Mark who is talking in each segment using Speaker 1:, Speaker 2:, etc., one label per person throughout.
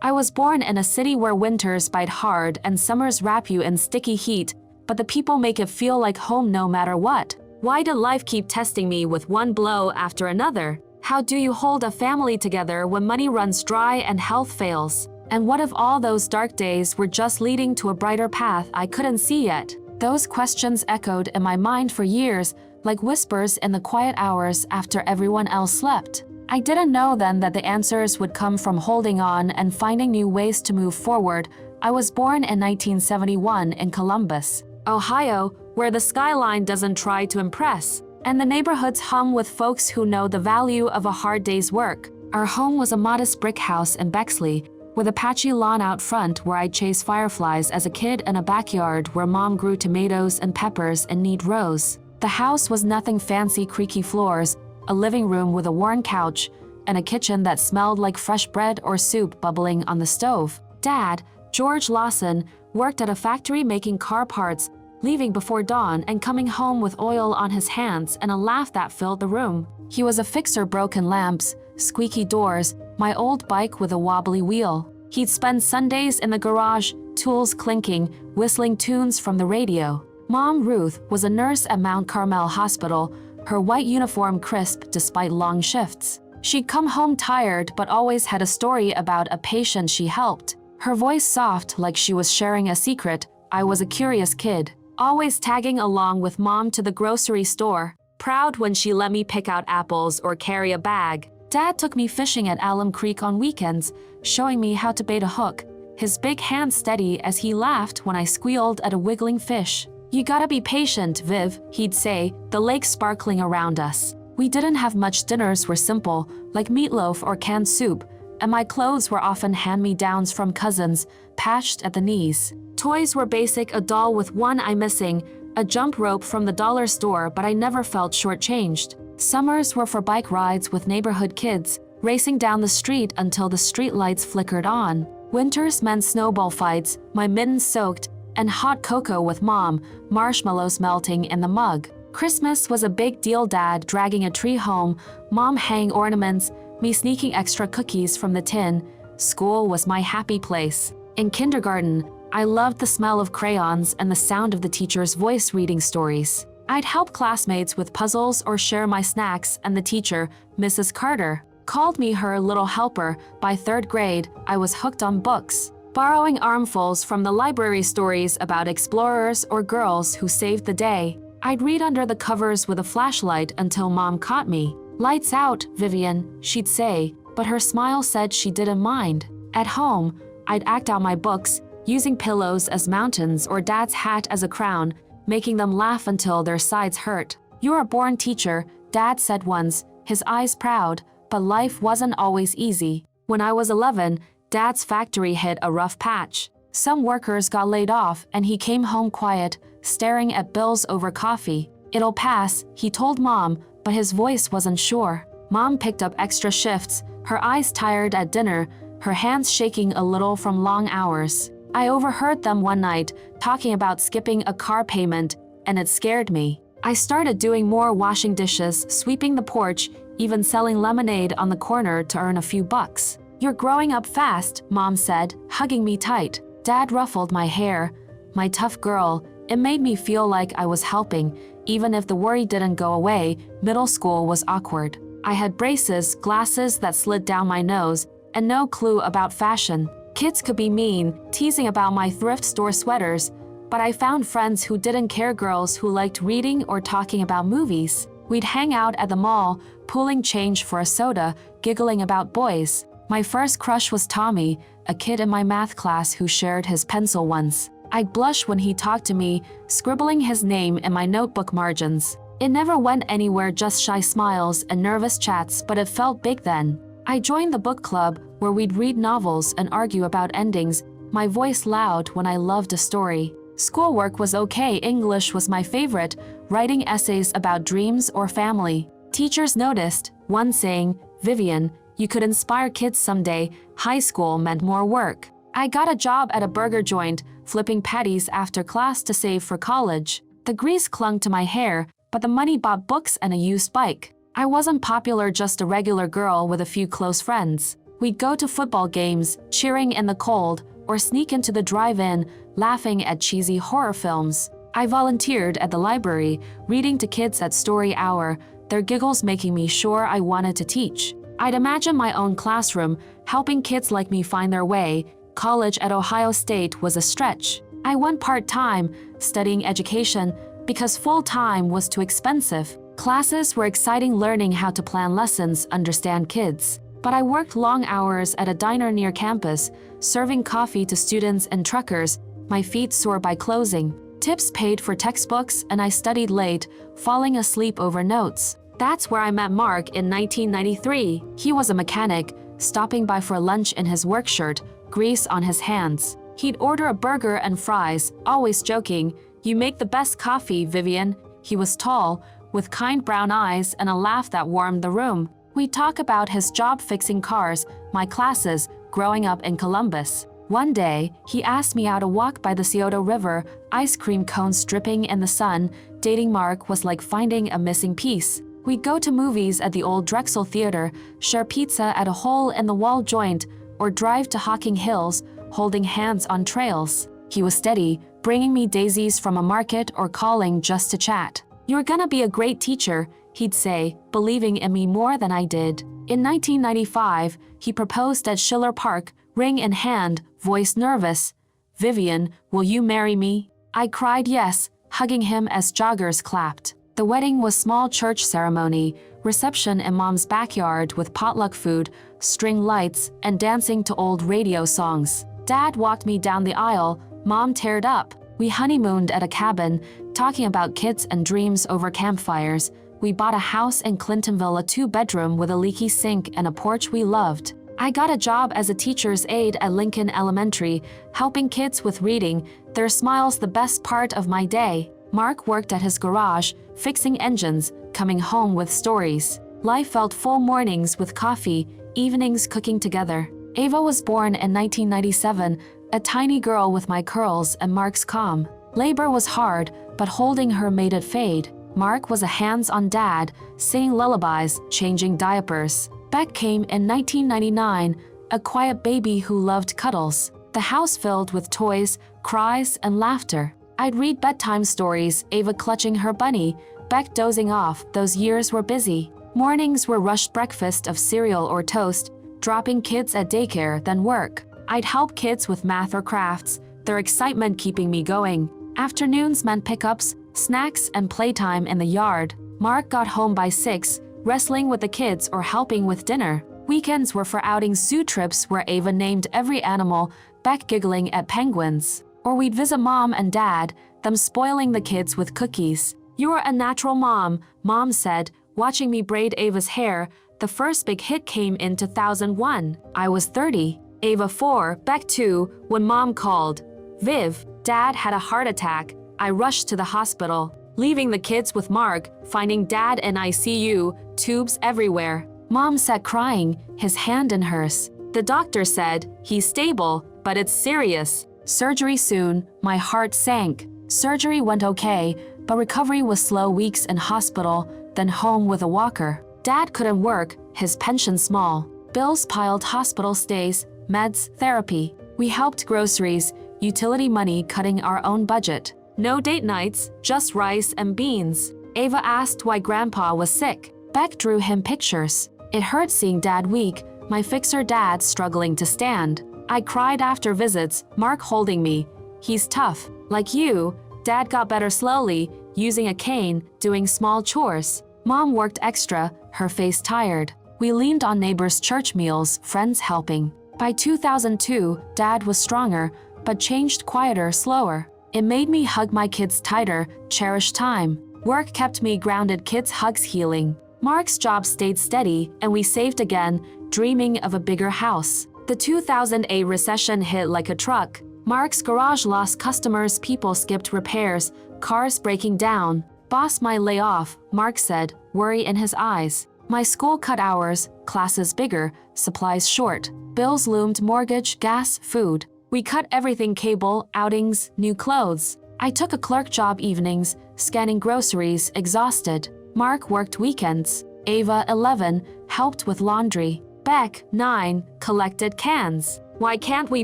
Speaker 1: I was born in a city where winters bite hard and summers wrap you in sticky heat, but the people make it feel like home no matter what. Why did life keep testing me with one blow after another? How do you hold a family together when money runs dry and health fails? And what if all those dark days were just leading to a brighter path I couldn't see yet? Those questions echoed in my mind for years, like whispers in the quiet hours after everyone else slept. I didn't know then that the answers would come from holding on and finding new ways to move forward. I was born in 1971 in Columbus, Ohio, where the skyline doesn't try to impress, and the neighborhoods hum with folks who know the value of a hard day's work. Our home was a modest brick house in Bexley, with a patchy lawn out front where I'd chase fireflies as a kid and a backyard where Mom grew tomatoes and peppers in neat rows. The house was nothing fancy, creaky floors, a living room with a worn couch, and a kitchen that smelled like fresh bread or soup bubbling on the stove. Dad, George Lawson, worked at a factory making car parts, leaving before dawn and coming home with oil on his hands and a laugh that filled the room. He was a fixer, broken lamps, squeaky doors, my old bike with a wobbly wheel. He'd spend Sundays in the garage, tools clinking, whistling tunes from the radio. Mom, Ruth, was a nurse at Mount Carmel Hospital, her white uniform crisp despite long shifts. She'd come home tired but always had a story about a patient she helped. Her voice soft like she was sharing a secret. I was a curious kid, always tagging along with Mom to the grocery store, proud when she let me pick out apples or carry a bag. Dad took me fishing at Alum Creek on weekends, showing me how to bait a hook, his big hand steady as he laughed when I squealed at a wiggling fish. "You gotta be patient, Viv," he'd say, the lake sparkling around us. We didn't have much. Dinners were simple, like meatloaf or canned soup, and my clothes were often hand-me-downs from cousins, patched at the knees. Toys were basic, a doll with one eye missing, a jump rope from the dollar store, but I never felt shortchanged. Summers were for bike rides with neighborhood kids, racing down the street until the streetlights flickered on. Winters meant snowball fights, my mittens soaked, and hot cocoa with Mom, marshmallows melting in the mug. Christmas was a big deal, Dad dragging a tree home, Mom hanging ornaments, me sneaking extra cookies from the tin. School was my happy place. In kindergarten, I loved the smell of crayons and the sound of the teacher's voice reading stories. I'd help classmates with puzzles or share my snacks, and the teacher, Mrs. Carter, called me her little helper. By third grade, I was hooked on books, borrowing armfuls from the library, stories about explorers or girls who saved the day. I'd read under the covers with a flashlight until Mom caught me. "Lights out, Vivian," she'd say, but her smile said she didn't mind. At home, I'd act out my books, using pillows as mountains or Dad's hat as a crown, making them laugh until their sides hurt. "You're a born teacher," Dad said once, his eyes proud, but life wasn't always easy. When I was 11, Dad's factory hit a rough patch. Some workers got laid off and he came home quiet, staring at bills over coffee. "It'll pass," he told Mom, but his voice wasn't sure. Mom picked up extra shifts, her eyes tired at dinner, her hands shaking a little from long hours. I overheard them one night talking about skipping a car payment, and it scared me. I started doing more washing dishes, sweeping the porch, even selling lemonade on the corner to earn a few bucks. "You're growing up fast," Mom said, hugging me tight. Dad ruffled my hair. "My tough girl." It made me feel like I was helping, even if the worry didn't go away. Middle school was awkward. I had braces, glasses that slid down my nose, and no clue about fashion. Kids could be mean, teasing about my thrift store sweaters, but I found friends who didn't care, girls who liked reading or talking about movies. We'd hang out at the mall, pooling change for a soda, giggling about boys. My first crush was Tommy, a kid in my math class who shared his pencil once. I'd blush when he talked to me, scribbling his name in my notebook margins. It never went anywhere, just shy smiles and nervous chats, but it felt big then. I joined the book club, where we'd read novels and argue about endings, my voice loud when I loved a story. Schoolwork was okay, English was my favorite, writing essays about dreams or family. Teachers noticed, one saying, "Vivian, you could inspire kids someday." High school meant more work. I got a job at a burger joint, flipping patties after class to save for college. The grease clung to my hair, but the money bought books and a used bike. I wasn't popular, just a regular girl with a few close friends. We'd go to football games, cheering in the cold, or sneak into the drive-in, laughing at cheesy horror films. I volunteered at the library, reading to kids at story hour, their giggles making me sure I wanted to teach. I'd imagine my own classroom, helping kids like me find their way. College at Ohio State was a stretch. I went part-time, studying education, because full-time was too expensive. Classes were exciting, learning how to plan lessons, understand kids. But I worked long hours at a diner near campus, serving coffee to students and truckers, my feet sore by closing. Tips paid for textbooks, and I studied late, falling asleep over notes. That's where I met Mark in 1993. He was a mechanic, stopping by for lunch in his work shirt, grease on his hands. He'd order a burger and fries, always joking, "You make the best coffee, Vivian." He was tall, with kind brown eyes and a laugh that warmed the room. We'd talk about his job fixing cars, my classes, growing up in Columbus. One day, he asked me out a walk by the Scioto River, ice cream cones dripping in the sun. Dating Mark was like finding a missing piece. We'd go to movies at the old Drexel Theater, share pizza at a hole-in-the-wall joint, or drive to Hocking Hills, holding hands on trails. He was steady, bringing me daisies from a market or calling just to chat. "You're gonna be a great teacher," he'd say, believing in me more than I did. In 1995, he proposed at Schiller Park, ring in hand, voice nervous. "Vivian, will you marry me?" I cried yes, hugging him as joggers clapped. The wedding was small church ceremony, reception in Mom's backyard with potluck food, string lights, and dancing to old radio songs. Dad walked me down the aisle, Mom teared up. We honeymooned at a cabin, talking about kids and dreams over campfires. We bought a house in Clintonville, a 2-bedroom with a leaky sink and a porch we loved. I got a job as a teacher's aide at Lincoln Elementary, helping kids with reading, their smiles the best part of my day. Mark worked at his garage, fixing engines, coming home with stories. Life felt full, mornings with coffee, evenings cooking together. Ava was born in 1997, a tiny girl with my curls and Mark's calm. Labor was hard, but holding her made it fade. Mark was a hands-on dad, singing lullabies, changing diapers. Beck came in 1999, a quiet baby who loved cuddles. The house filled with toys, cries, and laughter. I'd read bedtime stories, Ava clutching her bunny, Beck dozing off. Those years were busy. Mornings were rushed breakfast of cereal or toast, dropping kids at daycare, then work. I'd help kids with math or crafts, their excitement keeping me going. Afternoons meant pickups, snacks, and playtime in the yard. Mark got home by 6, wrestling with the kids or helping with dinner. Weekends were for outings, zoo trips where Ava named every animal, Beck giggling at penguins. Or we'd visit Mom and Dad, them spoiling the kids with cookies. "You're a natural mom," Mom said, watching me braid Ava's hair. The first big hit came in 2001. I was 30. Ava 4, Beck 2, when Mom called. "Viv, Dad had a heart attack." I rushed to the hospital, leaving the kids with Mark, finding Dad in ICU, tubes everywhere. Mom sat crying, his hand in hers. The doctor said, "He's stable, but it's serious. Surgery soon." My heart sank. Surgery went okay, but recovery was slow. Weeks in hospital, then home with a walker. Dad couldn't work, his pension small. Bills piled, hospital stays, meds, therapy. We helped groceries, utility money, cutting our own budget. No date nights, just rice and beans. Ava asked why Grandpa was sick. Beck drew him pictures. It hurt seeing Dad weak, my fixer dad struggling to stand. I cried after visits, Mark holding me. "He's tough. Like you." Dad got better slowly, using a cane, doing small chores. Mom worked extra, her face tired. We leaned on neighbors' church meals, friends helping. By 2002, Dad was stronger, but changed, quieter, slower. It made me hug my kids tighter, cherish time. Work kept me grounded, kids' hugs healing. Mark's job stayed steady, and we saved again, dreaming of a bigger house. The 2008 recession hit like a truck. Mark's garage lost customers, people skipped repairs, cars breaking down. "Boss might lay off," Mark said, worry in his eyes. My school cut hours, classes bigger, supplies short. Bills loomed, mortgage, gas, food. We cut everything, cable, outings, new clothes. I took a clerk job evenings, scanning groceries, exhausted. Mark worked weekends. Ava, 11, helped with laundry. Beck, 9, collected cans. Why can't we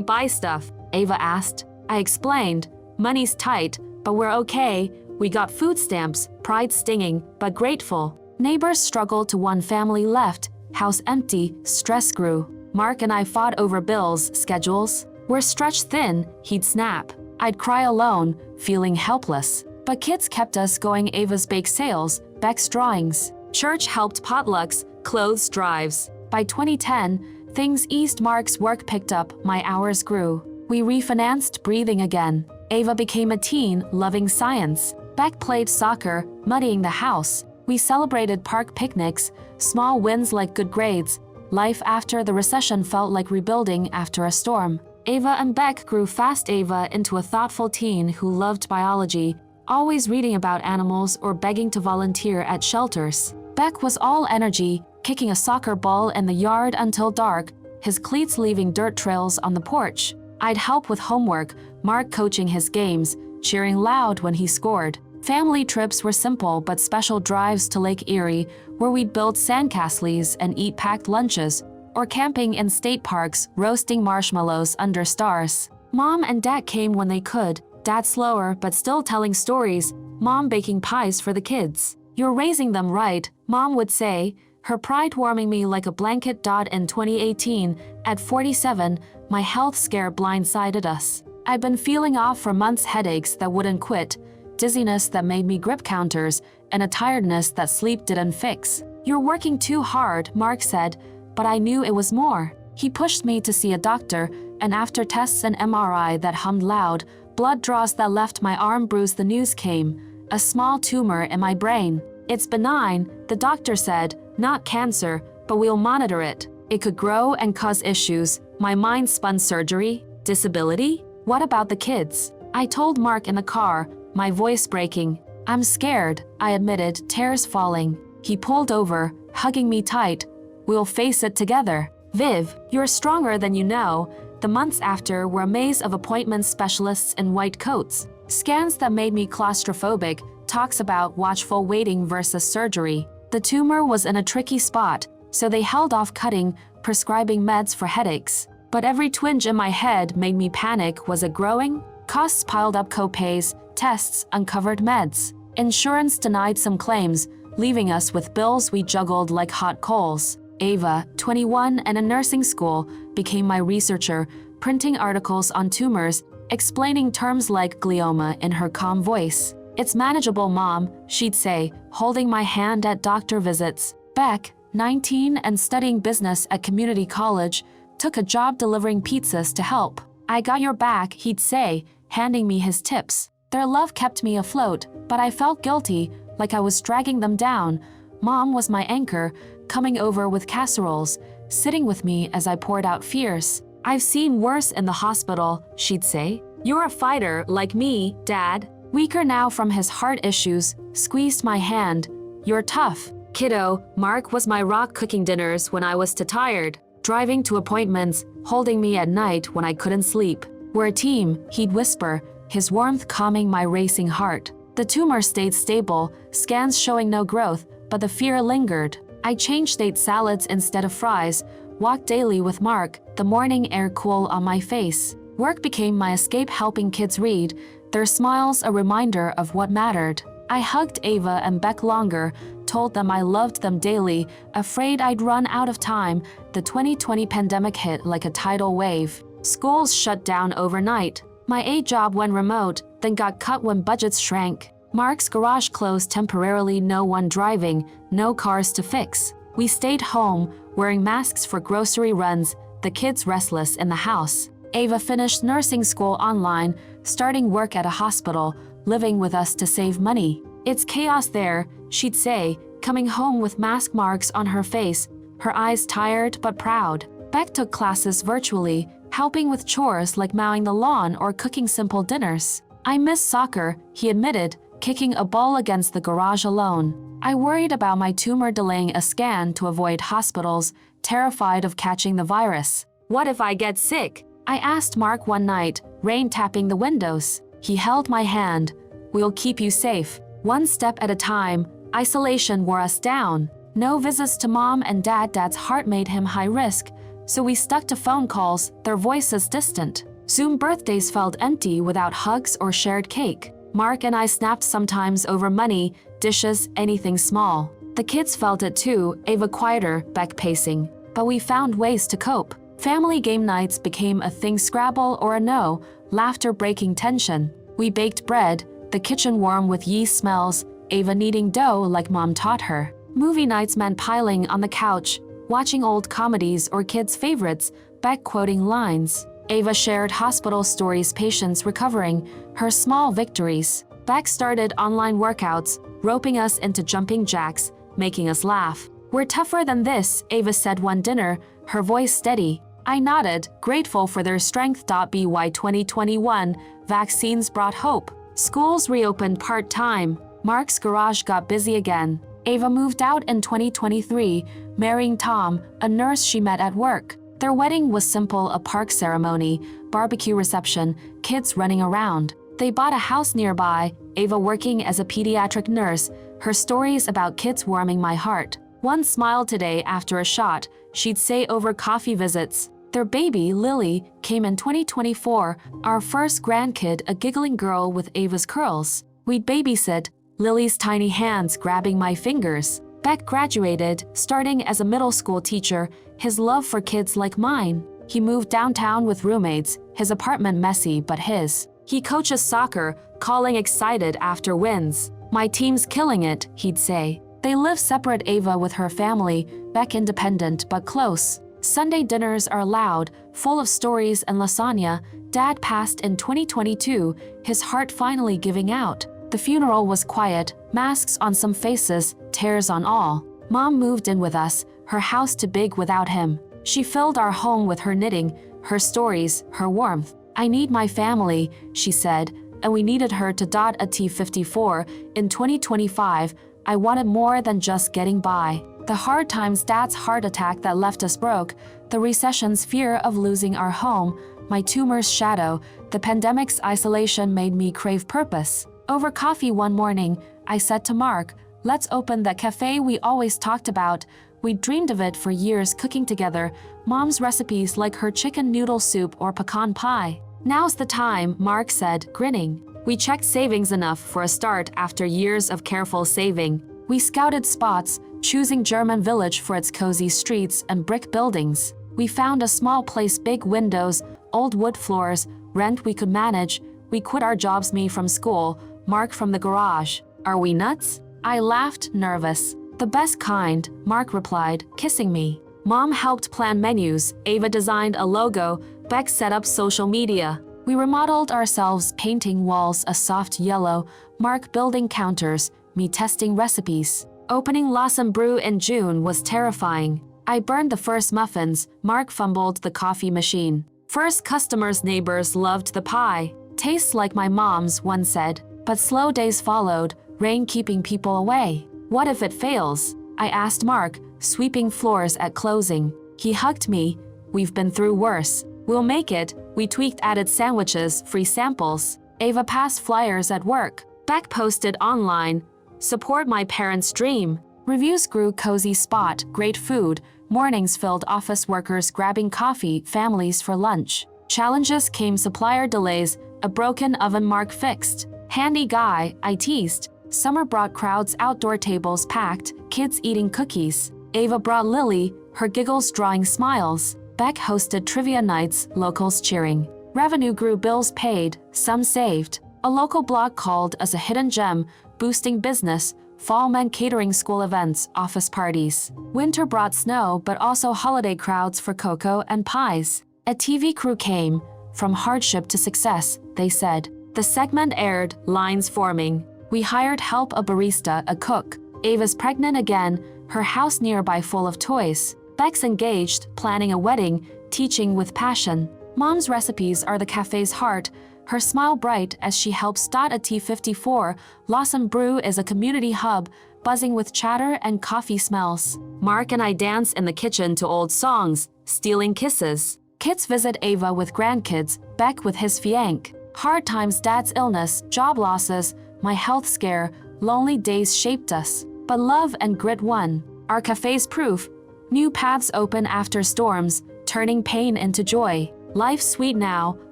Speaker 1: buy stuff? Ava asked. I explained. Money's tight, but we're okay. We got food stamps, pride stinging, but grateful. Neighbors struggled to one family left. House empty, stress grew. Mark and I fought over bills, schedules. We're stretched thin, he'd snap. I'd cry alone, feeling helpless. But kids kept us going. Ava's bake sales, Beck's drawings. Church helped potlucks, clothes drives. By 2010, things eased. Mark's work picked up, my hours grew. We refinanced, breathing again. Ava became a teen, loving science. Beck played soccer, muddying the house. We celebrated park picnics, small wins like good grades. Life after the recession felt like rebuilding after a storm. Ava and Beck grew fast. Ava into a thoughtful teen who loved biology, always reading about animals or begging to volunteer at shelters. Beck was all energy, kicking a soccer ball in the yard until dark, his cleats leaving dirt trails on the porch. I'd help with homework, Mark coaching his games, cheering loud when he scored. Family trips were simple but special, drives to Lake Erie, where we'd build sandcastles and eat packed lunches, or camping in state parks, roasting marshmallows under stars. Mom and Dad came when they could, Dad slower but still telling stories, Mom baking pies for the kids. You're raising them right, Mom would say, her pride warming me like a blanket. In 2018, at 47, my health scare blindsided us. I'd been feeling off for months, headaches that wouldn't quit, dizziness that made me grip counters, and a tiredness that sleep didn't fix. You're working too hard, Mark said, but I knew it was more. He pushed me to see a doctor, and after tests and MRI that hummed loud, blood draws that left my arm bruised, the news came. A small tumor in my brain. It's benign, the doctor said, not cancer, but we'll monitor it. It could grow and cause issues. My mind spun. Surgery? Disability? What about the kids? I told Mark in the car, my voice breaking. I'm scared, I admitted, tears falling. He pulled over, hugging me tight. We'll face it together. Viv, you're stronger than you know. The months after were a maze of appointments, specialists in white coats. Scans that made me claustrophobic, talks about watchful waiting versus surgery. The tumor was in a tricky spot, so they held off cutting, prescribing meds for headaches. But every twinge in my head made me panic. Was it growing? Costs piled up, co-pays, tests, uncovered meds. Insurance denied some claims, leaving us with bills we juggled like hot coals. Ava, 21 and in nursing school, became my researcher, printing articles on tumors, explaining terms like glioma in her calm voice. It's manageable, Mom, she'd say, holding my hand at doctor visits. Beck, 19 and studying business at community college, took a job delivering pizzas to help. I got your back, he'd say, handing me his tips. Their love kept me afloat, but I felt guilty, like I was dragging them down. Mom was my anchor, coming over with casseroles, sitting with me as I poured out fears. I've seen worse in the hospital, she'd say. You're a fighter, like me, Dad. Weaker now from his heart issues, squeezed my hand. You're tough. Kiddo, Mark was my rock, cooking dinners when I was too tired, driving to appointments, holding me at night when I couldn't sleep. We're a team, he'd whisper, his warmth calming my racing heart. The tumor stayed stable, scans showing no growth, but the fear lingered. I changed, ate salads instead of fries, walked daily with Mark, the morning air cool on my face. Work became my escape, helping kids read, their smiles a reminder of what mattered. I hugged Ava and Beck longer, told them I loved them daily, afraid I'd run out of time. The 2020 pandemic hit like a tidal wave. Schools shut down overnight. My aide job went remote, then got cut when budgets shrank. Mark's garage closed temporarily, no one driving, no cars to fix. We stayed home, wearing masks for grocery runs, the kids restless in the house. Ava finished nursing school online, starting work at a hospital, living with us to save money. It's chaos there, she'd say, coming home with mask marks on her face, her eyes tired but proud. Beck took classes virtually, helping with chores like mowing the lawn or cooking simple dinners. I miss soccer, he admitted, kicking a ball against the garage alone. I worried about my tumor, delaying a scan to avoid hospitals, terrified of catching the virus. What if I get sick? I asked Mark one night, rain tapping the windows. He held my hand. We'll keep you safe. One step at a time. Isolation wore us down. No visits to mom and dad. Dad's heart made him high risk, so we stuck to phone calls, their voices distant. Zoom birthdays felt empty without hugs or shared cake. Mark and I snapped sometimes over money, dishes, anything small. The kids felt it too, Ava quieter, Beck pacing. But we found ways to cope. Family game nights became a thing, Scrabble or a no, laughter breaking tension. We baked bread, the kitchen warm with yeast smells, Ava kneading dough like mom taught her. Movie nights meant piling on the couch, watching old comedies or kids' favorites, Beck quoting lines. Ava shared hospital stories, patients recovering, her small victories. Beck started online workouts, roping us into jumping jacks, making us laugh. We're tougher than this, Ava said one dinner, her voice steady. I nodded, grateful for their strength. By 2021, vaccines brought hope. Schools reopened part-time. Mark's garage got busy again. Ava moved out in 2023, marrying Tom, a nurse she met at work. Their wedding was simple, a park ceremony, barbecue reception, kids running around. They bought a house nearby, Ava working as a pediatric nurse, her stories about kids warming my heart. One smiled today after a shot, she'd say over coffee visits. Their baby, Lily, came in 2024, our first grandkid, a giggling girl with Ava's curls. We'd babysit, Lily's tiny hands grabbing my fingers. Beck graduated, starting as a middle school teacher, his love for kids like mine. He moved downtown with roommates, his apartment messy but his. He coaches soccer, calling excited after wins. My team's killing it, he'd say. They live separate, Ava with her family, Beck independent but close. Sunday dinners are loud, full of stories and lasagna. Dad passed in 2022, his heart finally giving out. The funeral was quiet, masks on some faces, tears on all. Mom moved in with us, her house too big without him. She filled our home with her knitting, her stories, her warmth. I need my family, she said, and we needed her to. A T54, in 2025, I wanted more than just getting by. The hard times, Dad's heart attack that left us broke, the recession's fear of losing our home, my tumor's shadow, the pandemic's isolation made me crave purpose. Over coffee one morning, I said to Mark, let's open that cafe we always talked about. We'd dreamed of it for years, cooking together, Mom's recipes like her chicken noodle soup or pecan pie. Now's the time, Mark said, grinning. We checked savings enough for a start after years of careful saving. We scouted spots, choosing German Village for its cozy streets and brick buildings. We found a small place, big windows, old wood floors, rent we could manage. We quit our jobs, me from school, Mark from the garage. Are we nuts? I laughed, nervous. The best kind, Mark replied, kissing me. Mom helped plan menus, Ava designed a logo, Beck set up social media. We remodeled ourselves, painting walls a soft yellow, Mark building counters, me testing recipes. Opening Lawson Brew in June was terrifying. I burned the first muffins, Mark fumbled the coffee machine. First customers, neighbors loved the pie. Tastes like my mom's, one said. But slow days followed, rain keeping people away. What if it fails? I asked Mark, sweeping floors at closing. He hugged me. We've been through worse. We'll make it. We tweaked, added sandwiches, free samples. Ava passed flyers at work. Beck posted online. Support my parents' dream. Reviews grew, cozy spot, great food. Mornings filled, office workers grabbing coffee, families for lunch. Challenges came, supplier delays, a broken oven Mark fixed. Handy guy, I teased. Summer brought crowds, outdoor tables packed, kids eating cookies. Ava brought Lily, her giggles drawing smiles. Beck hosted trivia nights, locals cheering. Revenue grew, bills paid, some saved. A local blog called us a hidden gem, boosting business. Fall meant catering, school events, office parties. Winter brought snow, but also holiday crowds for cocoa and pies. A TV crew came. From hardship to success, they said. The segment aired, lines forming. We hired help, a barista, a cook. Ava's pregnant again, her house nearby full of toys. Beck's engaged, planning a wedding, teaching with passion. Mom's recipes are the cafe's heart, her smile bright as she helps. A T54, Lawson Brew is a community hub, buzzing with chatter and coffee smells. Mark and I dance in the kitchen to old songs, stealing kisses. Kids visit Ava with grandkids, Beck with his fiancé. Hard times, Dad's illness, job losses, my health scare, lonely days shaped us. But love and grit won. Our cafe's proof. New paths open after storms, turning pain into joy. Life's sweet now,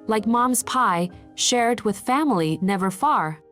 Speaker 1: like mom's pie, shared with family never far.